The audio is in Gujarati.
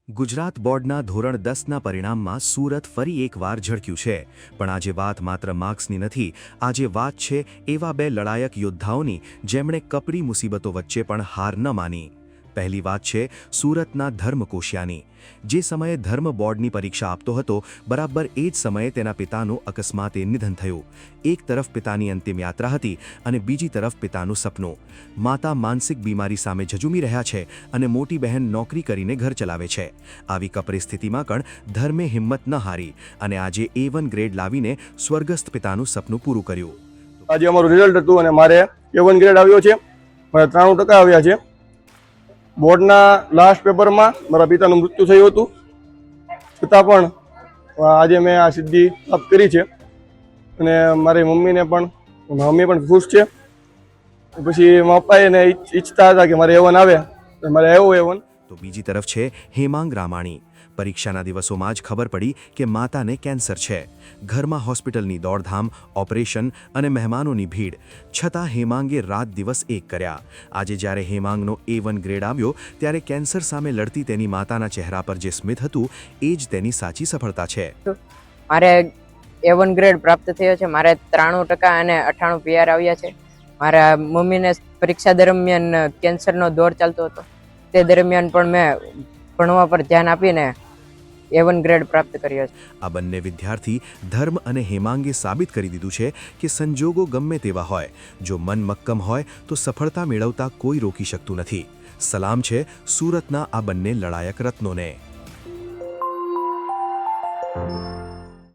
ગુજરાત બોર્ડના ધોરણ 10ના પરિણામમાં સુરત ફરી એકવાર ઝળક્યું છે, પણ આજે વાત માત્ર માર્ક્સની નથી. આજે વાત છે એવા બે લડાયક યોદ્ધાઓની જેમણે કપરી મુસીબતો વચ્ચે પણ હાર ન માની. પહેલી વાત છે સુરતના ધર્મ કોશિયાની. જે સમયે ધર્મ બોર્ડની પરીક્ષા આપતો હતો, બરાબર એ જ સમયે તેના પિતાનું અકસ્માતે નિધન થયું. એક તરફ પિતાની અંતિમ યાત્રા હતી અને બીજી તરફ પિતાનું સપનું. માતા માનસિક બીમારી સામે ઝઝૂમી રહ્યા છે અને મોટી બહેન નોકરી કરીને ઘર ચલાવે છે. આવી કપરી સ્થિતિમાં પણ ધર્મે હિંમત ન હારી અને આજે A1 ગ્રેડ લાવીને સ્વર્ગસ્થ પિતાનું સપનું પૂરું કર્યું. આજે અમારું રિઝલ્ટ હતું અને મારે A1 ગ્રેડ આવ્યો છે. મારે 93% આવ્યા છે. બોર્ડના લાસ્ટ પેપરમાં મારા પિતાનું મૃત્યુ થયું હતું, છતાં પણ આજે મેં આ સિદ્ધિ પ્રાપ્ત કરી છે અને મારી મમ્મીને પણ મમ્મી પણ ખુશ છે. પછી મારા પપ્પાએ એને ઈચ્છતા હતા કે મારે A1 આવે, તો મારે આવ્યો A1. તો બીજી તરફ છે હેમાંગ રામાણી. પરીક્ષાના દિવસોમાં જ ખબર પડી કે માતાને કેન્સર છે. ઘરમાં હોસ્પિટલની દોડધામ, ઓપરેશન અને મહેમાનોની ભીડ, છતાં હેમાંગે રાત દિવસ એક કર્યા. આજે જ્યારે હેમાંગનો A1 ગ્રેડ આવ્યો, ત્યારે કેન્સર સામે લડતી તેની માતાના ચહેરા પર જે સ્મિત હતું, એ જ તેની સાચી સફળતા છે. મારે A1 ગ્રેડ પ્રાપ્ત થયો છે. મારે 93% અને 98 PR આવ્યા છે. મારા મમ્મીને પરીક્ષા દરમિયાન કેન્સરનો દોર ચાલતો હતો. તે દરમિયાન પણ મેં ભણવા પર ધ્યાન આપીને A1 ગ્રેડ પ્રાપ્ત કર્યો છે. આ બંને વિદ્યાર્થી ધર્મ અને હેમાંગે સાબિત કરી દીધું છે કે સંજોગો ગમે તેવા હોય, જો મન મક્કમ હોય તો સફળતા મેળવતા કોઈ રોકી શકતું નથી. સલામ છે સુરતના આ બંને લડાયક રત્નોને.